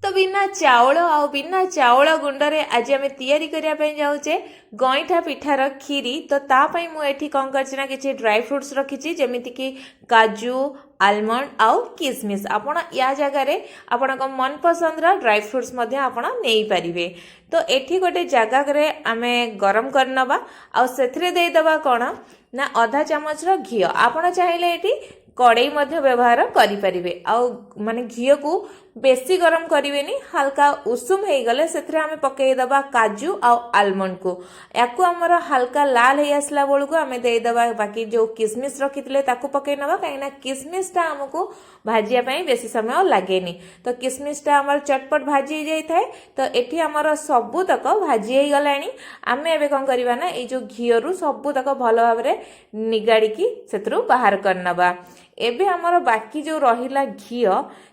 तो बिना चाउल आ बिना चाउल गुंडरे आज आम तैयारी करने जाऊे गईठा पिठार खीरी। तो तापाई मुझे कौन करना कि ड्राई फ्रुट्स रखी जमीक काजू आलमंड आउ किसमिश आपण या जगार आपण मन पसंद ड्राई फ्रुट्स नहीं पारे। तो एठी गोटे जगह आम गरम करनबा आउ सेथिरे देदबा कौन ना आधा चामच घी। आपण चाहिए ये कड़ई व्यवहार करें आउ माने घी को बेसी गरम करेंगे हल्का उषुम हो गले से आम पकईदबा काजू आउ आलमंड को याकू आमर हल्का लाल हो आसला बेलू आम देदेबा बाकी जो किसमिश रखी पकई नवा कहीं किसमिशटा आमको भाजियापाई बेसी समय लगे। तो किसमिशटा आमर चटपट भाजी जाए तो ये आमर सबूतक भाजी हो गला। आम एवं कौन करवा ना ये जो घी रु सबूतक भल भाव निगाड़ी से बाहर करनबा। एबे आमर बाकी जो रहिला घी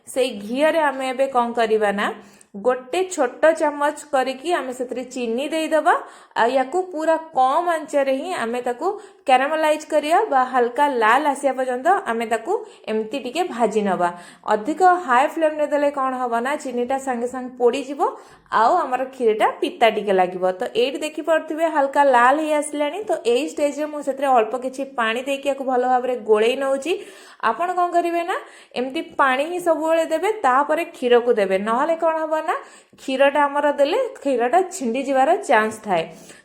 से घी रे आम एबे कौन करवा ना गोटे छोट चामच करिकी आमे सेतरे चीनी देदबा आ याकू पूरा कम आंचरे ही आमे ताकू कैरामलाइज करिया बा हल्का लाल आसिया पर्यंत आमे ताकू एमती टिके भाजी नबा। अधिक हाई फ्लेम रे देले कौन हबा ना चीनीटा संगे संग पोड़ी जिवो आउ हमर खीरटा पिता टिके लागिवो। तो एठी देखि पड़थिबे हल्का लाल हे आसलानी। तो एई स्टेज रे मु सेतरे अल्प किछि पानी देकी याकू भलो भाबरे गोळेई नउची। आपण कौन करिवे ना एमती पानी ही सब बेले देबे तापरे खीर को देबे नहले कौन हबा ना क्षीरटा आमर देले क्षीरटा छिंडी जीवार चांस थाए।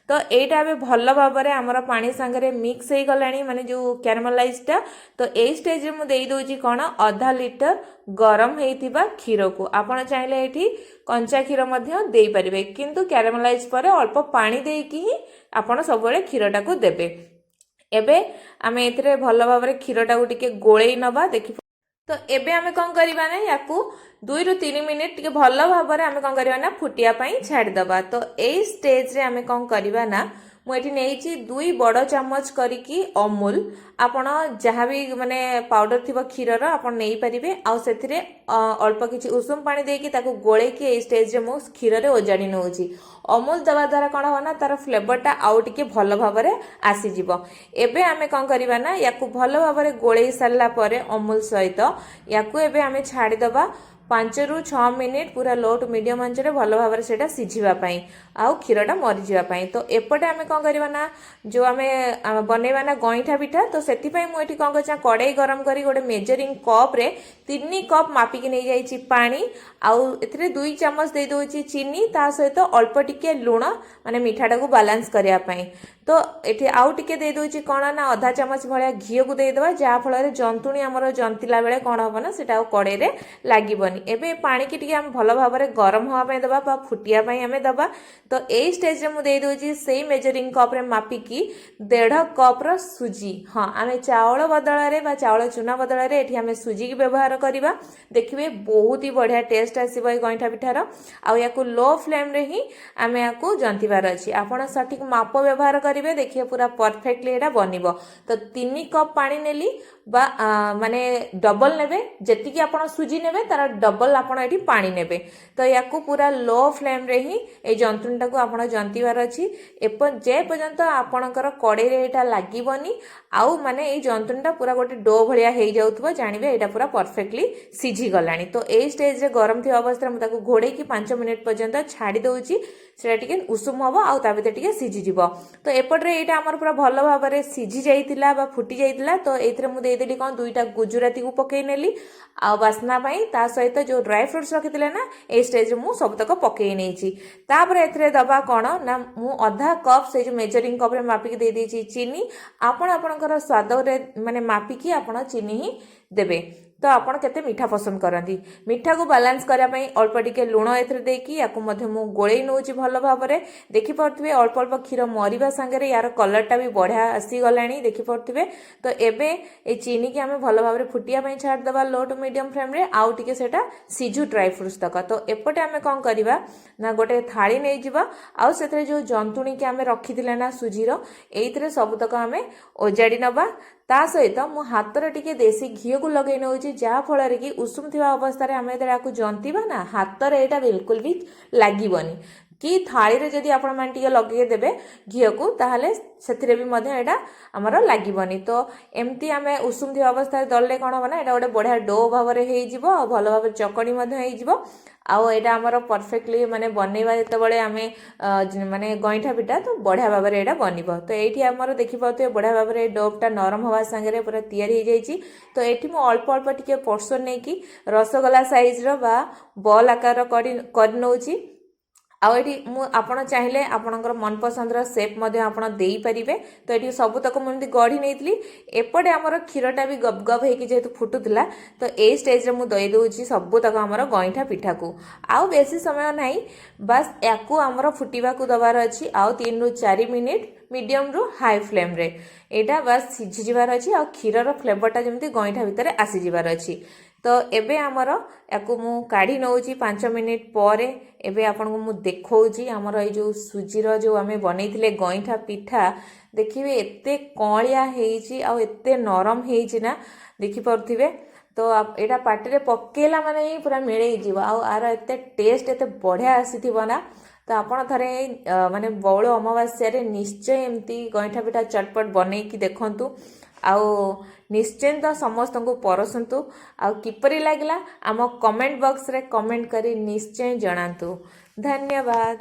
तो एटा भी भल भाव में आमर पानी सांगरे मिक्स हो गलानी माने जो कैरामलाइजटा। तो ए स्टेज रे मु देई दोजी कोन आधा लीटर गरम हेइतिबा क्षीर को आपण चाहिले एठी कंचा क्षीर मध्य देई परिबे किंतु कैरामलाइज पर अल्प पानी देकी ही आपण सब बेले क्षीरटा को देबे। एबे आमे एथिरे भल भाव में क्षीरटा को टिके गोळेई नबा देखि। तो एबे आमे कौन करवा ना याकू 2 ରୁ 3 मिनिट टिके भल भाव में आमे कौन करवा ना फुटिया पाई छाड़ दबा। तो ए स्टेज रे आमे कौन करवा ना मुझे नहीं 2 बड़ चामच करिकी अमूल आपण जहाँ भी माने पाउडर थी क्षीर आपड़ नहीं पारे आउ से अल्प किसी उषुम पानी देकी ताको गोले की ए स्टेज रे मु क्षीर रे ओजाड़ी नउची। अमूल दवा द्वारा कौन हो ना तार फ्लेवरटा आउ टिके भल भाव में आसीजिव। एबे आमे कौन करवा ना याकू भल भाव में गोले सारा पर अमूल सहित याकू एबे आमे छाड़ी दबा 5 ରୁ 6 मिनिट पूरा लो टू मीडियम आंचरे भल भाव में सेटा सिझिबापाई आउ क्षीरटा मरीजापाई। तो एपटे आमे कौन करवा ना जो आमे बनैबा ना गईठा पिठा। तो सेतिपाई मु एठी कौन करछा कड़ाई गरम करी गोटे मेजरिंग कप रे 3 कप मापिकी नहीं जाइछि पानी आउ एथिरे 2 चामच दे दोछि चीनी ता सहित अल्प टिके लूण माने मिठाटा को बैलेंस करिया पाई। तो एठी आउ टिके दे दोछि कोन ना आधा चामच भलिया घी को दे देबा जा फल रे जंतुणी हमर जंतिला बेले कोन हबो ना सेटा कड़ाई रे लागिबनी। एबे पानी की टिके हम भल भाव में गरम हवा पे दबा फुटिया पाई आमे दबा। तो ए स्टेज रे मु दे दोछि सेही मेजरिंग कप रे मापिकी 1.5 कप रो सुजी। हाँ आमे चावल बदल रे बा चावल चूना बदल रे एठी आमे सुजी की व्यवहार करिबा देखिबे बहुत ही बढ़िया टेस्ट आसीबो ए गईठा पिठार। आ याकू लो फ्लेम रे ही आमे याकू जंतिबार अछि आपण सठिक माप व्यवहार करिवे देखिए पूरा परफेक्टली एटा बनिबो। तो 3 कप पानी नेली बा माने डबल नेबे जेतिकी आपण सुजी नेबे तार डबल आपण एठी पानी नेबे। तो याकू पूरा लो फ्लेम रे ही ए जंतुनटा को आपण जंतिबार अछि जे पर्यंत आपणकर कड़ाई रे एटा लागिबनी आउ माने ए जंतुनटा पूरा गोटे डो भलिया हेई जाउथबो जानिबे एटा पूरा परफेक्टली सिझी गलानी। तो ए स्टेज रे गरम थी अवस्था में ताको घोड़े की 5 मिनिट पर्यंत छाड़ी दउची सेटा टिके उषुम हबो आउ ता भीतर टिके सिझी जिवो। तो एपटरे एटा हमर पूरा भल भाव में सिझी जाइतिला बा फुटी जाइतिला। तो एथिरे मु देदेली कोन 2टा गुजराती को पकई नेली आ बास्ना पाई ता सहित जो ड्राई फ्रुट्स रखिथिले ना ए स्टेज रे मु सब तक पकई नेछि। तापर एथिरे दबा कोन ना मु आधा कप से जो मेजरिंग कप रे मापिकी दे देछि चीनी आपण आपणकर स्वाद रे माने मापिकी आपण चीनी ही देबे। तो आपण केते मीठा पसंद करंती मीठा को बैलेंस करिया पई अल्प टिके लूण एथरे देकी याकू मध्ये मु गोळेई नउची भल भाव में देखि पड़थिबे अल्प अल्प क्षीर मरिबा संगे यार कलरटा भी बढ़िया आसी गलानी देखि पड़थिबे। तो एबे ए चीनी की आमे भल भाव में फुटिया पई छाड़ दबा लो टू मीडियम फ्लेम रे आउ टिके सेटा सिझु ड्राई फ्रुट्स तक। तो एपटे आमे कोन करिवा ना गोटे थाली नै जिबा आउ सेथरे जो जंतुणी के आमे रखिथिले ना सुजीर एइथरे सब तक आमे ओजाडी नबा। ता सहित मु हाथ रे टिके देसी घी को लगे नउची जा फल रे कि उषुम थिबा अवस्था रे आमे जंतिबा ना हाथ रे एटा बिल्कुल भी लागिबनी। कि थाली रे जदि आपण माने टिके लगे देबे घियो को ताहले सेथिरे भी मधे एटा हमर लागिबनी। तो एमती आमे उषुम थी अवस्था दलले कोन बना एटा गोटे बढ़िया डो भाव रे हेइ जिवो आ भलो भाव चकणी मधे हेइ जिवो। आउ एटा हमर परफेक्टली माने बनैबा जते बळे आमे माने गइठा पिठा तो बढ़िया भाव रे एटा बनिबो। तो एठी हमर देखि पाउते बढ़िया भाव रे डोटा नरम हवा संगे पूरा तयारी हो जाइछि। तो एठी मु अल्प अल्प टिके पोर्शन नै कि रसगोला साइज रो बा बॉल आकार कर नउछि। आउ एठी मु आपण चाहिले आपणकर मनपसंदर सेप मध्य आपण देई परिबे। तो एठी सब तक मु गढ़ी नेइतली एपटे हमर खीरटा भी गब गब हे कि जेतु फुटुतला। तो ए स्टेज रे मु दई दोउची सब तक हमर गइठा पिठा को। आउ बेसी समय नाही बस याकू हमर फुटीबा को दबार अछि। आउ 3 रु 4 मिनिट मीडियम रु हाई फ्लेम रे एटा बस सिझी जिबार अछि। आ खीरर फ्लेवरटा जेमति गइठा भितरे आसी जिबार अछि। तो एबे हमर याकू मु काढी नउची 5 मिनिट परे एबे आपन को मु देखौची हमर ए जो सुजीर जो आमे बनैथिले गइठा पिठा देखिबे एते कळिया हेइची आ एते नरम हेइची ना देखि परथिबे। तो एटा पाटी रे पकेला माने ही पूरा मिलै जिवो आ आर एते टेस्ट एते बढ़िया आसीथिबो ना। तो आपण थरे माने बौल अमावास्या रे निश्चय एमती गइठा पिठा चटपट बनै कि देखंतु। आउ निश्चय तो समस्त को परसंतु। आउ किपरि लागला आम कमेंट बॉक्स रे कमेंट करी निश्चय जणांतु। धन्यवाद।